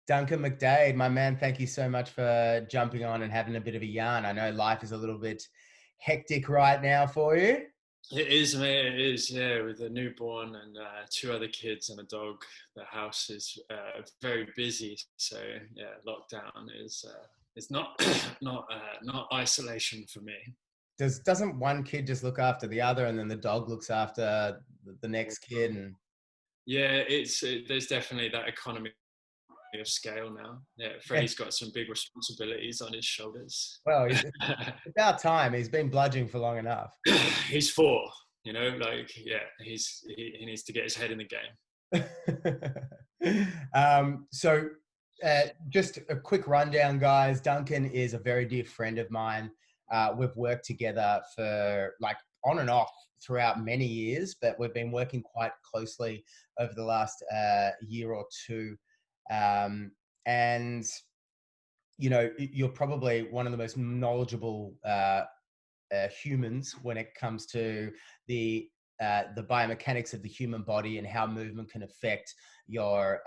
Duncan McDaide, my man, thank you so much for jumping on and having a bit of a yarn. I know life is a little bit hectic right now for you. It is, mate. It is, yeah. With a newborn and two other kids and a dog, the house is very busy. So yeah, lockdown is not not isolation for me. Doesn't one kid just look after the other, and then the dog looks after the next kid? And Yeah, there's definitely that economy of scale now. Yeah, yeah, Freddie's got some big responsibilities on his shoulders. well, it's about time. He's been bludging for long enough. He's four, like yeah, he needs to get his head in the game. So, just a quick rundown, guys. Duncan is a very dear friend of mine. We've worked together for like on and off throughout many years, but we've been working quite closely over the last year or two. And you're probably one of the most knowledgeable humans when it comes to the biomechanics of the human body and how movement can affect your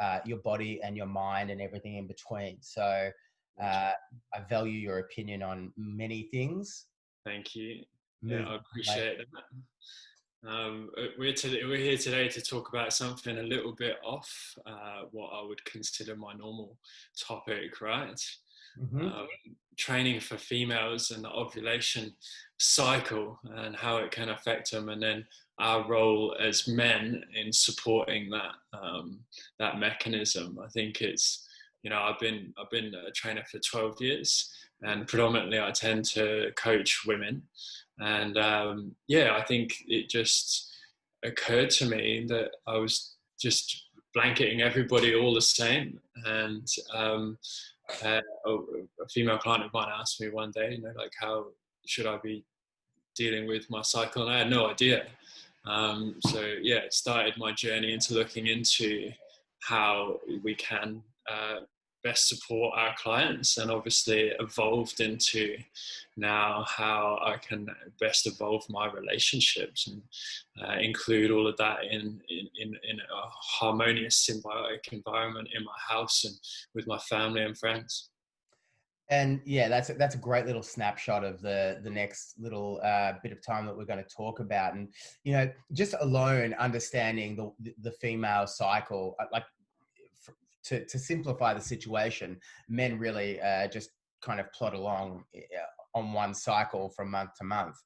body and your mind and everything in between. So I value your opinion on many things. Thank you. Yeah, I Movement, appreciate that. We're here today to talk about something a little bit off what I would consider my normal topic, right? mm-hmm. Training for females and the ovulation cycle and how it can affect them, and then our role as men in supporting that mechanism. I think it's I've been a trainer for 12 years, and predominantly I tend to coach women. And I think it just occurred to me that I was just blanketing everybody all the same. And a female client of mine asked me one day, like, how should I be dealing with my cycle? And I had no idea. It started my journey into looking into how we can best support our clients, and obviously evolved into now how I can best evolve my relationships and include all of that in a harmonious symbiotic environment in my house and with my family and friends. And yeah, that's a great little snapshot of the next little bit of time that we're going to talk about. And just alone understanding the female cycle, like to simplify the situation, men really just kind of plod along on one cycle from month to month,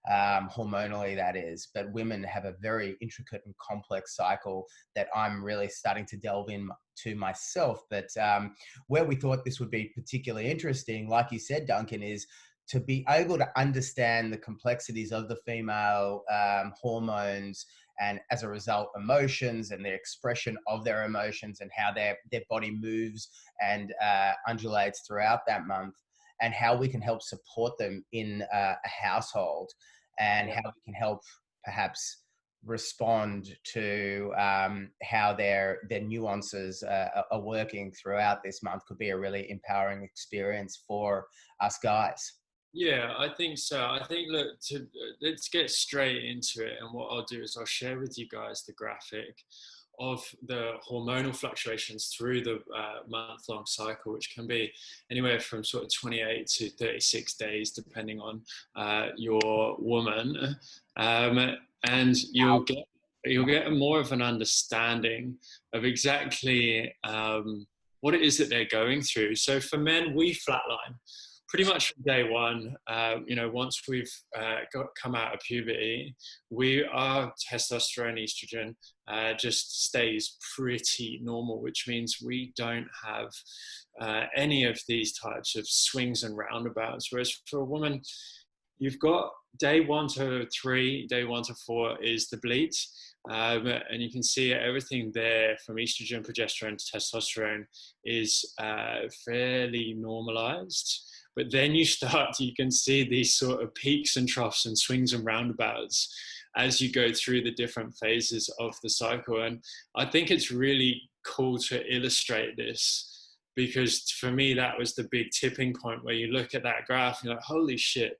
hormonally that is. But women have a very intricate and complex cycle that I'm really starting to delve into myself. But where we thought this would be particularly interesting, like you said, Duncan, is to be able to understand the complexities of the female hormones, and as a result, emotions and their expression of their emotions, and how their body moves and undulates throughout that month, and how we can help support them in a household, and how we can help perhaps respond to how their nuances are working throughout this month, could be a really empowering experience for us guys. Yeah, I think so. I think, look, let's get straight into it. And what I'll do is I'll share with you guys the graphic of the hormonal fluctuations through the month-long cycle, which can be anywhere from sort of 28 to 36 days, depending on your woman. And you'll get more of an understanding of exactly what it is that they're going through. So for men, we flatline pretty much from day one. Once we've come out of puberty, our testosterone, estrogen just stays pretty normal, which means we don't have any of these types of swings and roundabouts. Whereas for a woman, you've got day 1 to 3, day 1 to 4 is the bleed. And you can see everything there from estrogen, progesterone to testosterone is fairly normalized. But then you can see these sort of peaks and troughs and swings and roundabouts as you go through the different phases of the cycle. And I think it's really cool to illustrate this, because for me, that was the big tipping point where you look at that graph and you're like, holy shit,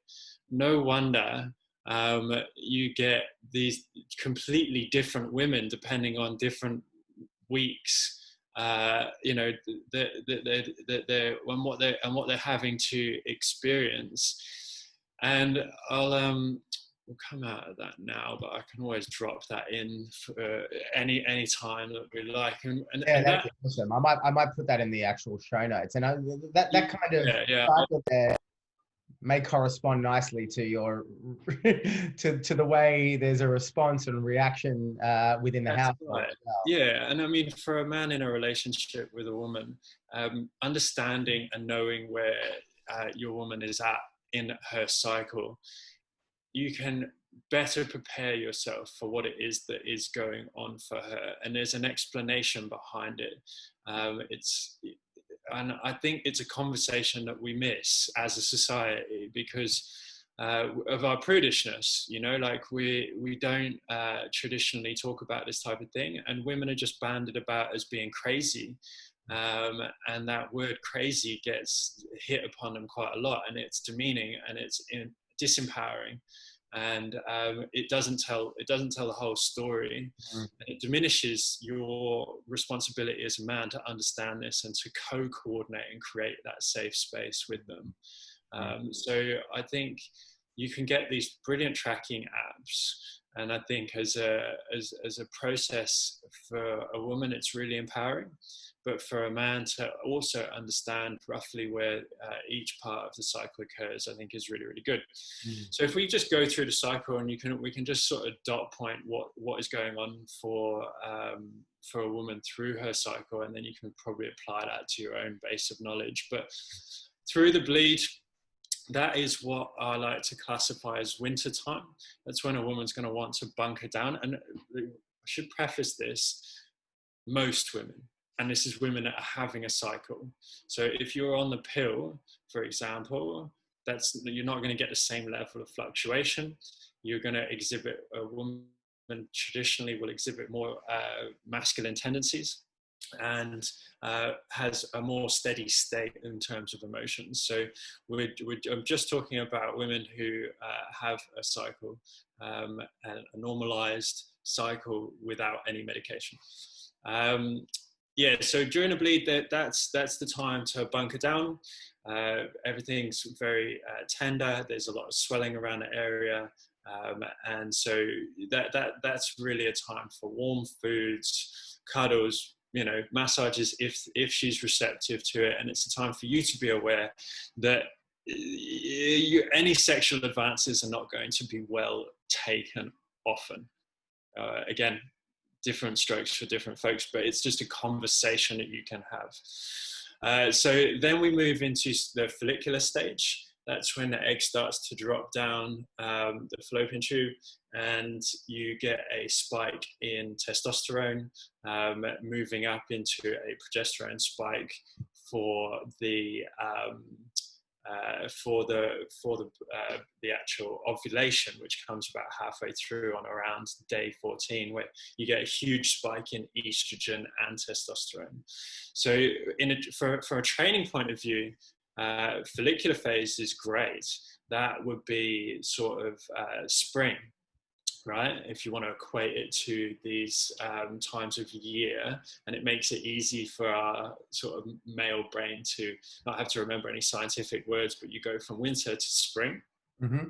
no wonder you get these completely different women depending on different weeks you know, what they're having to experience. And we'll come out of that now, but I can always drop that in for any time that we like. And Yeah, and that'd that be awesome. I might put that in the actual show notes. And that kind of yeah, cycle there may correspond nicely to your to the way there's a response and reaction within the that's household right. as well. Yeah, and I mean, for a man in a relationship with a woman, understanding and knowing where your woman is at in her cycle, you can better prepare yourself for what it is that is going on for her, and there's an explanation behind it. And I think it's a conversation that we miss as a society because of our prudishness. You know, like we don't traditionally talk about this type of thing, and women are just banded about as being crazy. And that word crazy gets hit upon them quite a lot, and it's demeaning and it's disempowering, and it doesn't tell the whole story. Mm. It diminishes your responsibility as a man to understand this and to co-coordinate and create that safe space with them. So I think you can get these brilliant tracking apps, and I think as a process for a woman, it's really empowering. But for a man to also understand roughly where each part of the cycle occurs, I think is really, really good. So if we just go through the cycle, and we can just sort of dot point what is going on for a woman through her cycle, and then you can probably apply that to your own base of knowledge. But through the bleed, that is what I like to classify as winter time. That's when a woman's going to want to bunker down. And I should preface this, most women, and this is women that are having a cycle. So if you're on the pill, for example, you're not going to get the same level of fluctuation. You're going to exhibit, a woman traditionally will exhibit more masculine tendencies, and has a more steady state in terms of emotions. So I'm just talking about women who have a cycle, and a normalized cycle without any medication. So during a bleed, that's the time to bunker down. Everything's very tender. There's a lot of swelling around the area, and so that's really a time for warm foods, cuddles, massages if she's receptive to it. And it's a time for you to be aware that any sexual advances are not going to be well taken often. Again, different strokes for different folks, but it's just a conversation that you can have. So then we move into the follicular stage. That's when the egg starts to drop down the fallopian tube, and you get a spike in testosterone, moving up into a progesterone spike for the actual ovulation, which comes about halfway through on around day 14, where you get a huge spike in estrogen and testosterone. So for a training point of view, follicular phase is great. That would be sort of spring, right? If you want to equate it to these times of year, and it makes it easy for our sort of male brain to not have to remember any scientific words, but you go from winter to spring. Mm-hmm.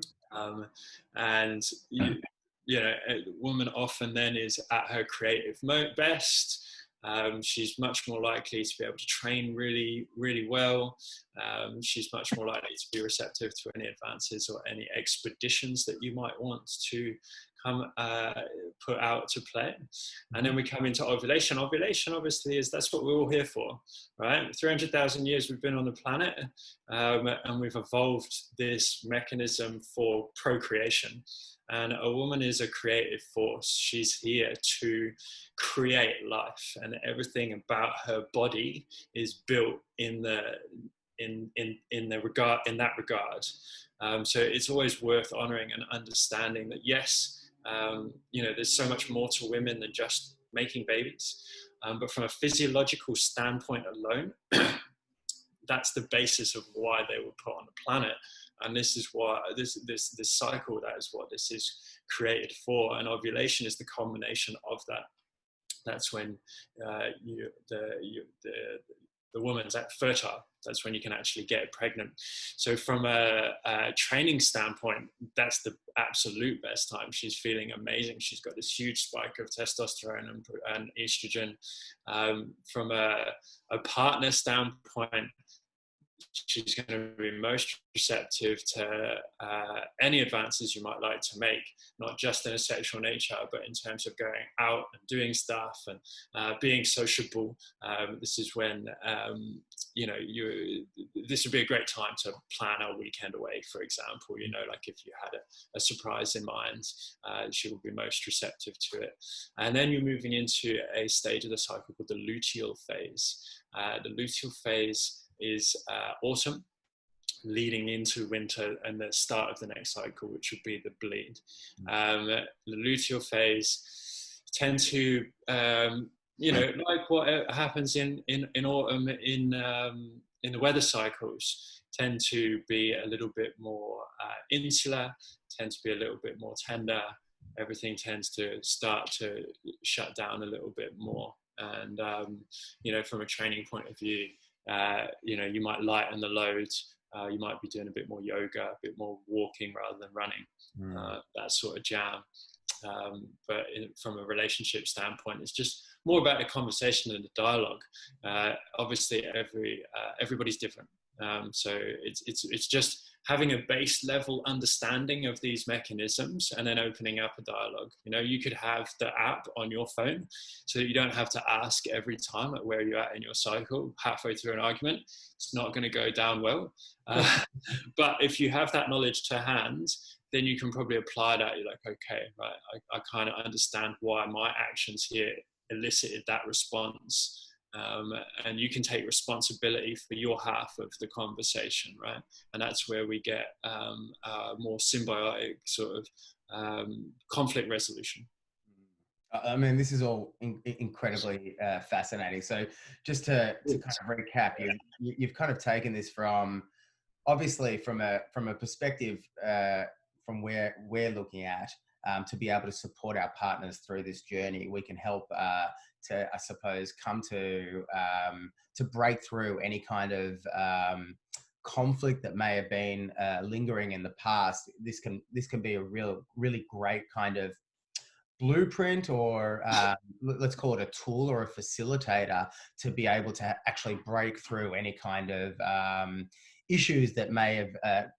And a woman often then is at her creative best. She's much more likely to be able to train really, really well. She's much more likely to be receptive to any advances or any expeditions that you might want to put out to play. And then we come into ovulation. Ovulation, obviously, that's what we're all here for, right? 300,000 years we've been on the planet, and we've evolved this mechanism for procreation. And a woman is a creative force. She's here to create life, and everything about her body is built in that regard. So it's always worth honoring and understanding that, yes, there's so much more to women than just making babies. But from a physiological standpoint alone, that's the basis of why they were put on the planet. And this is what this cycle, that is what this is created for. And ovulation is the combination of that. That's when the woman's fertile. That's when you can actually get pregnant. So from a training standpoint, that's the absolute best time. She's feeling amazing. She's got this huge spike of testosterone and estrogen. From a partner standpoint, she's going to be most receptive to any advances you might like to make, not just in a sexual nature, but in terms of going out and doing stuff and being sociable. This is when, this would be a great time to plan a weekend away, for example. Like if you had a surprise in mind, she will be most receptive to it. And then you're moving into a stage of the cycle called the luteal phase. The luteal phase is autumn leading into winter and the start of the next cycle, which would be the bleed. The luteal phase tend to like what happens in autumn in the weather cycles, tend to be a little bit more insular, tend to be a little bit more tender. Everything tends to start to shut down a little bit more. And from a training point of view, you might lighten the load. You might be doing a bit more yoga, a bit more walking rather than running, that sort of jam. But from a relationship standpoint, it's just more about the conversation and the dialogue. Obviously, everybody's different. So it's just having a base level understanding of these mechanisms and then opening up a dialogue. You could have the app on your phone so that you don't have to ask every time at where you're at in your cycle halfway through an argument. It's not going to go down well. But if you have that knowledge to hand, then you can probably apply that. You're like, okay, right, I kind of understand why my actions here elicited that response. And you can take responsibility for your half of the conversation, right? And that's where we get a more symbiotic sort of conflict resolution. I mean, this is all incredibly fascinating. So just to kind of recap, you've kind of taken this from, obviously from a perspective from where we're looking at, to be able to support our partners through this journey. We can help to, I suppose, come to break through any kind of conflict that may have been lingering in the past. This can be a really great kind of blueprint, or let's call it a tool or a facilitator, to be able to actually break through any kind of issues that may have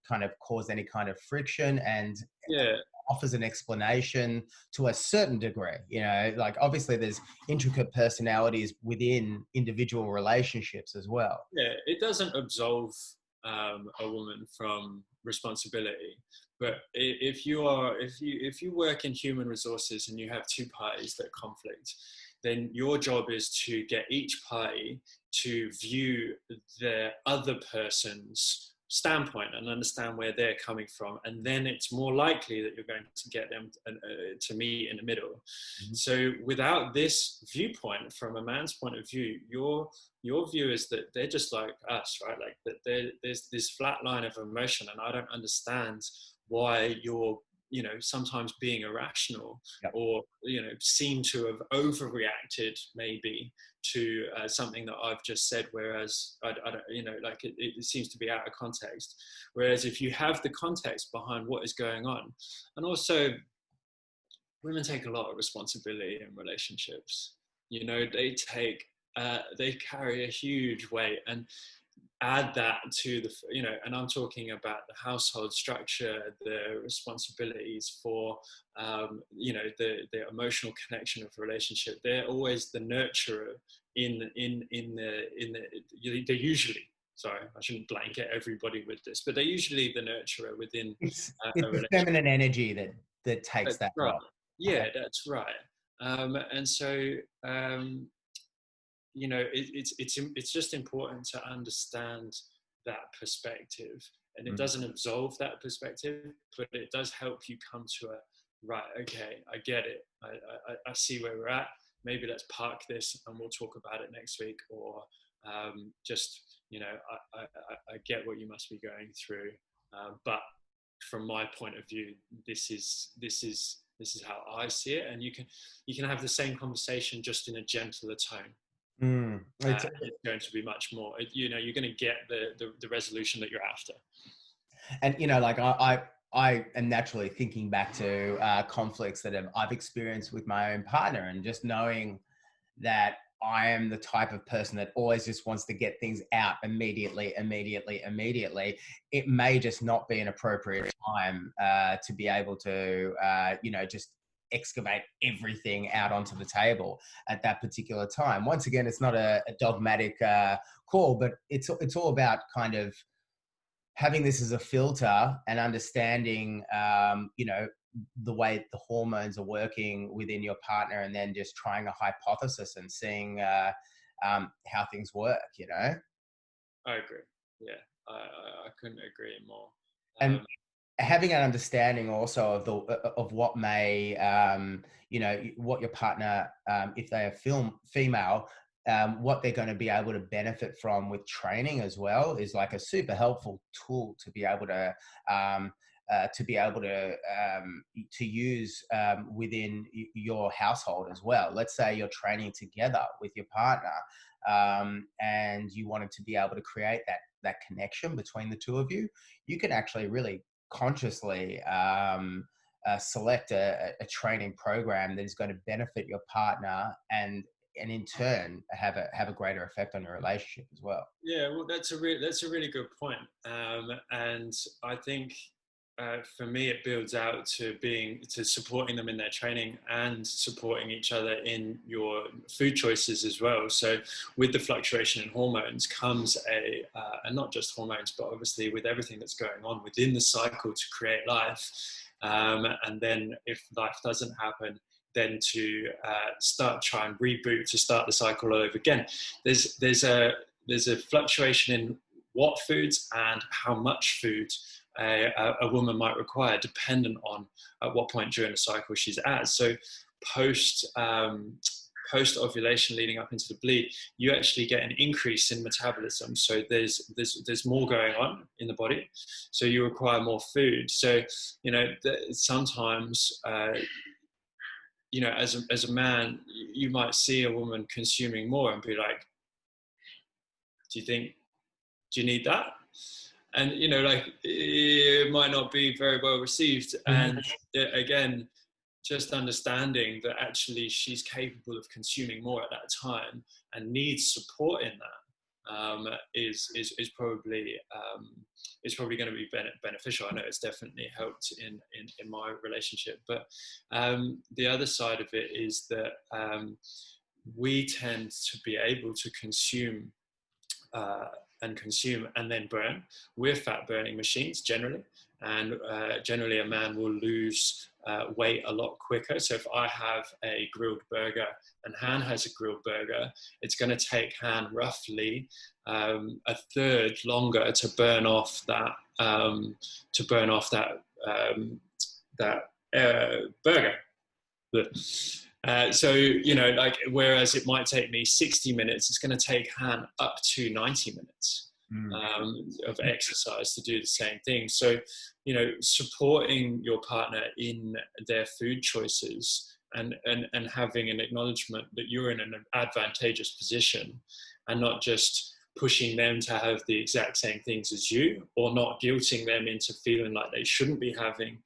kind of caused any kind of friction, and offers an explanation to a certain degree. Like obviously there's intricate personalities within individual relationships as well. Yeah, it doesn't absolve a woman from responsibility, but if you work in human resources and you have two parties that conflict, then your job is to get each party to view the other person's standpoint and understand where they're coming from, and then it's more likely that you're going to get them to meet in the middle. Mm-hmm. So without this viewpoint, from a man's point of view, your view is that they're just like us, right? Like that there's this flat line of emotion, and I don't understand why you're sometimes being irrational, or seem to have overreacted maybe to something that I've just said, whereas I don't, it seems to be out of context. Whereas if you have the context behind what is going on, and also women take a lot of responsibility in relationships. They carry a huge weight, and add that to the, and I'm talking about the household structure, the responsibilities for, the emotional connection of the relationship. They're always the nurturer they're usually, sorry, I shouldn't blanket everybody with this, but they're usually the nurturer within it's the feminine energy that takes that role. Yeah, that's right. And so, it's just important to understand that perspective, and it doesn't absolve that perspective, but it does help you come to right, okay, I get it. I see where we're at. Maybe let's park this and we'll talk about it next week, or I get what you must be going through. But from my point of view, this is This is how I see it. And you can have the same conversation just in a gentler tone. It's, It's going to be much more, you know, you're going to get the resolution that you're after. and you know, like I am naturally thinking back to conflicts that I've experienced with my own partner, and just knowing that I am the type of person that always just wants to get things out immediately. It may just not be an appropriate time to be able to, you know, just excavate everything out onto the table at that particular time. Once again, it's not a dogmatic call, but it's all about kind of having this as a filter and understanding, you know, the way the hormones are working within your partner, and then just trying a hypothesis and seeing how things work, you know? I agree. Yeah, I couldn't agree more. And having an understanding also of of what may, you know, what your partner, if they are female, what they're going to be able to benefit from with training as well is like a super helpful tool to be able to use within your household as well. Let's say you're training together with your partner, and you wanted to be able to create that connection between the two of you. You can actually really consciously select a training program that is going to benefit your partner, and in turn have a greater effect on your relationship as well. Yeah, well, that's a really good point. And I think for me, it builds out to supporting them in their training and supporting each other in your food choices as well. So with the fluctuation in hormones comes and not just hormones, but obviously with everything that's going on within the cycle to create life. And then if life doesn't happen, then to try and reboot to start the cycle all over again. There's a fluctuation in what foods and how much food a woman might require, dependent on at what point during the cycle she's at. So post ovulation leading up into the bleed, you actually get an increase in metabolism. So there's more going on in the body, so you require more food. So you know sometimes you know, as a man, you might see a woman consuming more and be like, do you need that? And, you know, like, it might not be very well received. And again, just understanding that actually she's capable of consuming more at that time and needs support in that is probably going to be beneficial. I know it's definitely helped in my relationship. But the other side of it is that we tend to be able to consume and then burn. We're fat burning machines generally, and generally a man will lose weight a lot quicker. So if I have a grilled burger and Han has a grilled burger, it's going to take Han roughly a third longer to burn off that burger. So, you know, like, whereas it might take me 60 minutes, it's going to take Han up to 90 minutes of exercise to do the same thing. So, you know, supporting your partner in their food choices and having an acknowledgement that you're in an advantageous position, and not just pushing them to have the exact same things as you, or not guilting them into feeling like they shouldn't be having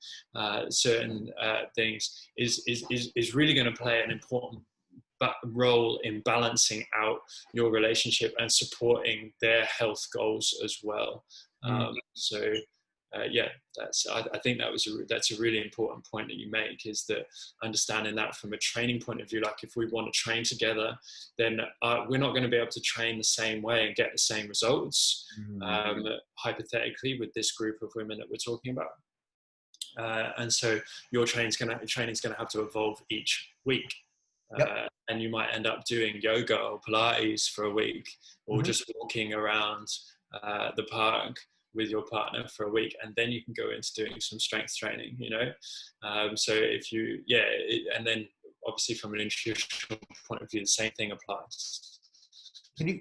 certain things is really going to play an important role in balancing out your relationship and supporting their health goals as well. So yeah, I think that's a really important point that you make, is that understanding that from a training point of view. Like, if we want to train together, then we're not going to be able to train the same way and get the same results, hypothetically, with this group of women that we're talking about. And so your training's going to have to evolve each week. And you might end up doing yoga or Pilates for a week, or just walking around the park with your partner for a week, and then you can go into doing some strength training, you know. So if you, and then obviously from an nutritional point of view, the same thing applies. Could you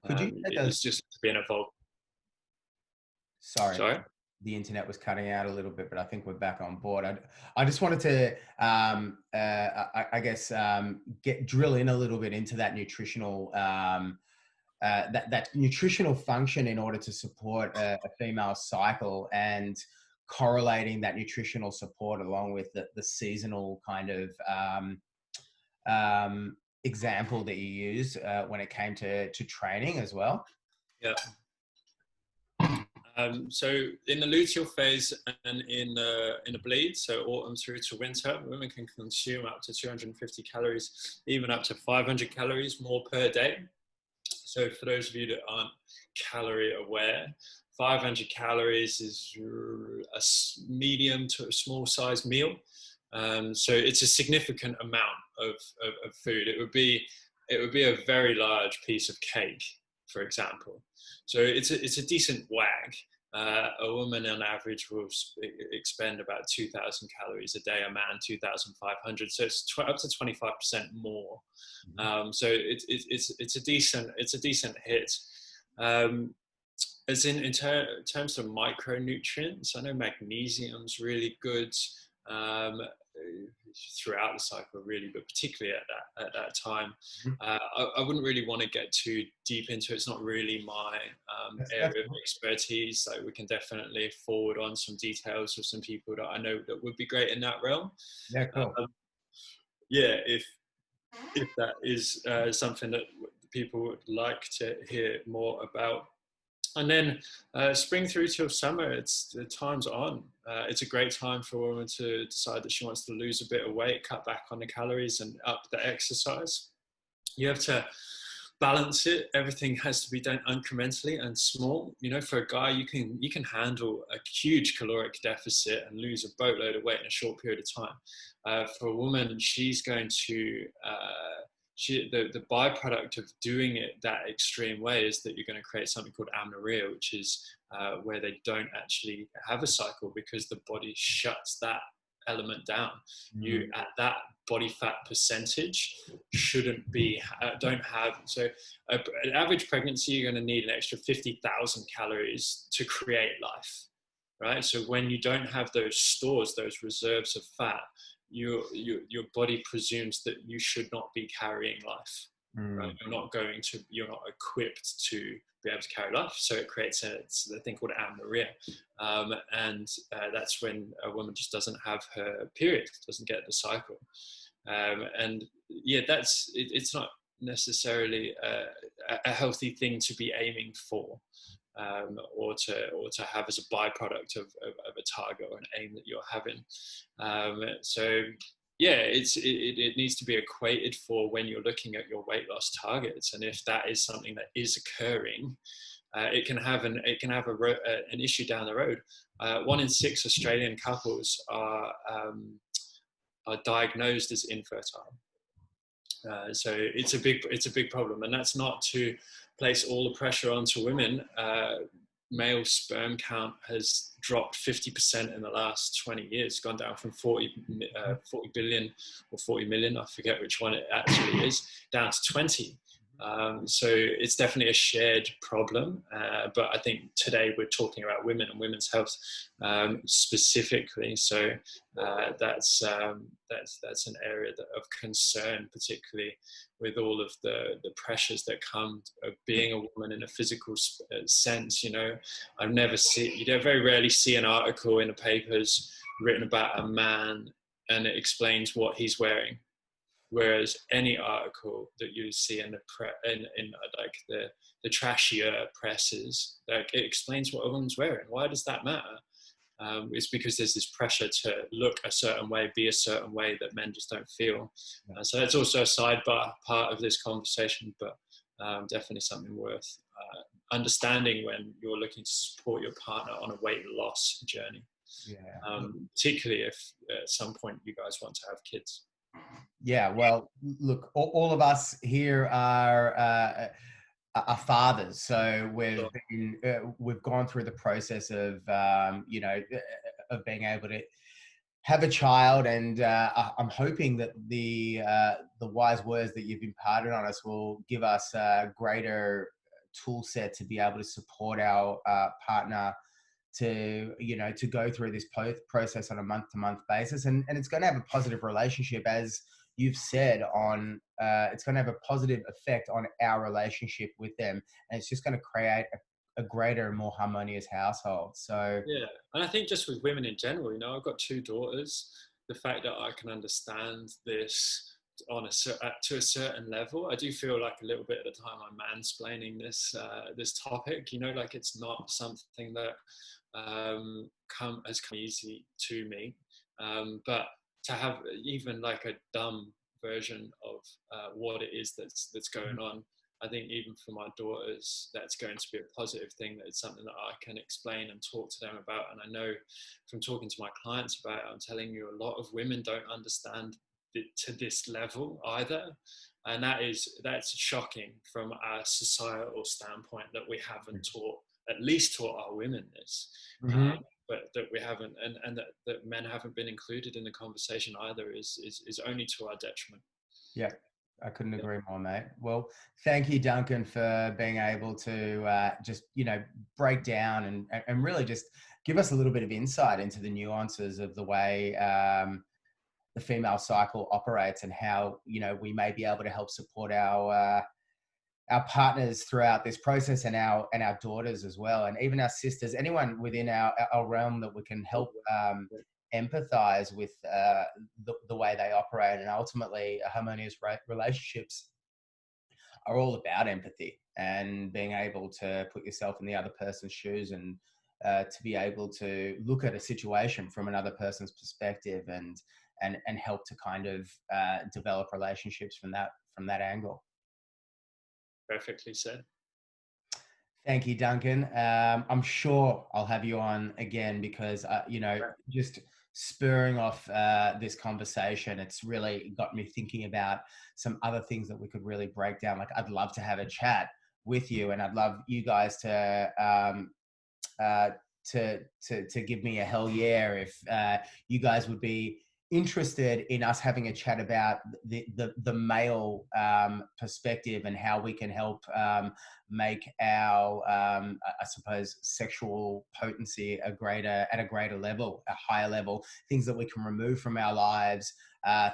it's just being evolved. Sorry. the internet was cutting out a little bit, but I think we're back on board. I just wanted to, I guess, drill in a little bit into that nutritional, that nutritional function in order to support a female cycle, and correlating that nutritional support along with the seasonal kind of example that you use when it came to training as well. Yeah. So in the luteal phase and in a bleed, so autumn through to winter, women can consume up to 250 calories, even up to 500 calories more per day. So for those of you that aren't calorie aware, 500 calories is a medium to a small size meal. So it's a significant amount of food. It would be a very large piece of cake, for example. So it's a decent wag. A woman on average will expend about 2,000 calories a day, a man 2,500. So it's up to 25% more. So it's a decent hit. As in terms of micronutrients, I know magnesium's really good throughout the cycle, really, but particularly at that time. I wouldn't really want to get too deep into it. It's not really my area of expertise. Like, we can definitely forward on some details of some people that I know that would be great in that realm. Yeah, cool. Yeah, if that is something that people would like to hear more about. And then spring through till summer, the time's on. It's a great time for a woman to decide that she wants to lose a bit of weight, cut back on the calories and up the exercise. You have to balance it. Everything has to be done incrementally and small. You know, for a guy, you can handle a huge caloric deficit and lose a boatload of weight in a short period of time. For a woman, she's going to the byproduct of doing it that extreme way is that you're going to create something called amenorrhea, which is where they don't actually have a cycle because the body shuts that element down. You, at that body fat percentage, shouldn't be don't have. So an average pregnancy, you're going to need an extra 50,000 calories to create life, right? So when you don't have those stores, those reserves of fat, your body presumes that you should not be carrying life. Right? You're not equipped to be able to carry life. So it creates a thing called amenorrhea. And that's when a woman just doesn't have her period, doesn't get the cycle. And yeah, it's not necessarily a healthy thing to be aiming for. Or to have as a byproduct of a target or an aim that you're having. So yeah, it needs to be equated for when you're looking at your weight loss targets, and if that is something that is occurring, it can have an issue down the road. 1 in 6 Australian couples are diagnosed as infertile. So it's a big problem, and that's not to place all the pressure onto women. Male sperm count has dropped 50% in the last 20 years, gone down from 40 billion or 40 million, I forget which one it actually is, down to 20. So it's definitely a shared problem, but I think today we're talking about women and women's health specifically. So that's an area of concern, particularly with all of the pressures that come of being a woman in a physical sense. You know, you very rarely see an article in the papers written about a man and it explains what he's wearing. Whereas any article that you see in like the trashier presses, like, it explains what a woman's wearing. Why does that matter? It's because there's this pressure to look a certain way, be a certain way that men just don't feel. So that's also a sidebar part of this conversation, but definitely something worth understanding when you're looking to support your partner on a weight loss journey. Particularly if at some point you guys want to have kids. Yeah, well, look, all of us here are fathers, so we've gone through the process of of being able to have a child, and I'm hoping that the wise words that you've imparted on us will give us a greater tool set to be able to support our partner to go through this process on a month-to-month basis, and it's going to have a positive relationship, as you've said, on it's going to have a positive effect on our relationship with them, and it's just going to create a greater and more harmonious household. So Yeah, and I think just with women in general, I've got 2 daughters. The fact that I can understand this to a certain level, I do feel like a little bit at the time I'm mansplaining this topic. Like it's not something that has come easy to me, but to have even like a dumb version of what it is that's going on, I think even for my daughters, that's going to be a positive thing. That it's something that I can explain and talk to them about. And I know from talking to my clients about it, I'm telling you, a lot of women don't understand it to this level either. And that's shocking from a societal standpoint, that we haven't at least taught our women this. But that we haven't, and that men haven't been included in the conversation either is only to our detriment. Yeah, I couldn't agree more, mate. Well, thank you, Duncan, for being able to just, break down and really just give us a little bit of insight into the nuances of the way the female cycle operates, and how, we may be able to help support our partners throughout this process, and our daughters as well, and even our sisters, anyone within our realm that we can help empathize with the way they operate. And ultimately, harmonious relationships are all about empathy and being able to put yourself in the other person's shoes, and to be able to look at a situation from another person's perspective, and help to kind of develop relationships from that angle. Perfectly said. Thank you, Duncan. I'm sure I'll have you on again, because, just spurring off this conversation, it's really got me thinking about some other things that we could really break down. Like, I'd love to have a chat with you, and I'd love you guys to give me a hell yeah if you guys would be interested in us having a chat about the male perspective, and how we can help make our I suppose sexual potency at a greater level, a higher level, things that we can remove from our lives,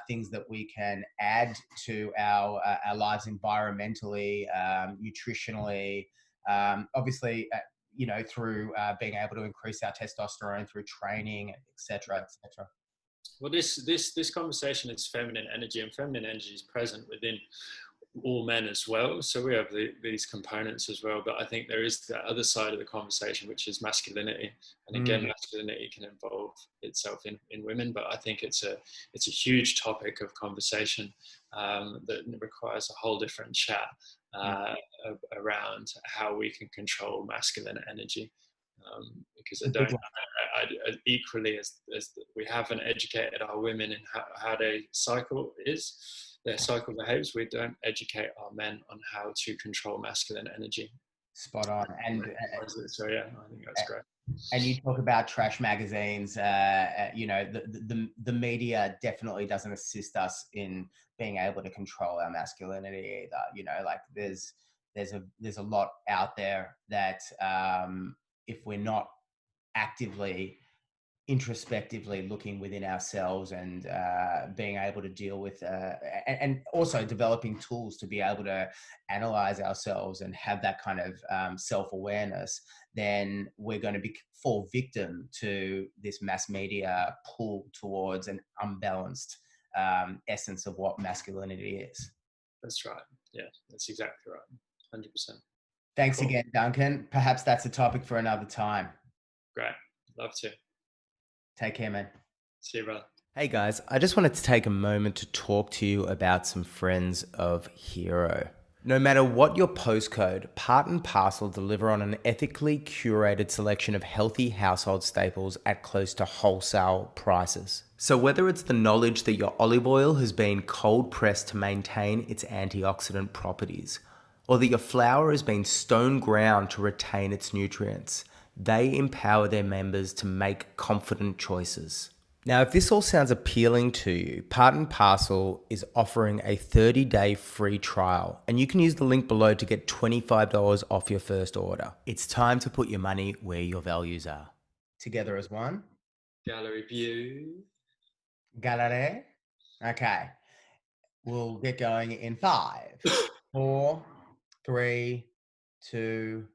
things that we can add to our lives environmentally, nutritionally, obviously, through being able to increase our testosterone through training, etc., etc. Well, this conversation is feminine energy, and feminine energy is present within all men as well. So we have these components as well. But I think there is the other side of the conversation, which is masculinity. And again, masculinity can involve itself in women. But I think it's a huge topic of conversation that requires a whole different chat around how we can control masculine energy. Because equally as we haven't educated our women in how their cycle behaves, we don't educate our men on how to control masculine energy. Spot on. And so yeah, I think that's great. And you talk about trash magazines, the media definitely doesn't assist us in being able to control our masculinity either. Like there's a lot out there that if we're not actively introspectively looking within ourselves, and being able to deal with and also developing tools to be able to analyze ourselves and have that kind of self-awareness, then we're going to fall victim to this mass media pull towards an unbalanced essence of what masculinity is. That's right. Yeah, that's exactly right. 100%. Thanks again, Duncan. Perhaps that's a topic for another time. Great. Love to. Take care, man. See you, brother. Hey guys, I just wanted to take a moment to talk to you about some friends of Hero. No matter what your postcode, Part&Parcel deliver on an ethically curated selection of healthy household staples at close to wholesale prices. So whether it's the knowledge that your olive oil has been cold pressed to maintain its antioxidant properties, or that your flour has been stone ground to retain its nutrients, they empower their members to make confident choices. Now, if this all sounds appealing to you, Part&Parcel is offering a 30-day free trial, and you can use the link below to get $25 off your first order. It's time to put your money where your values are. together as one. Gallery view. Gallery. Okay. We'll get going in 5, 4, 3, 2,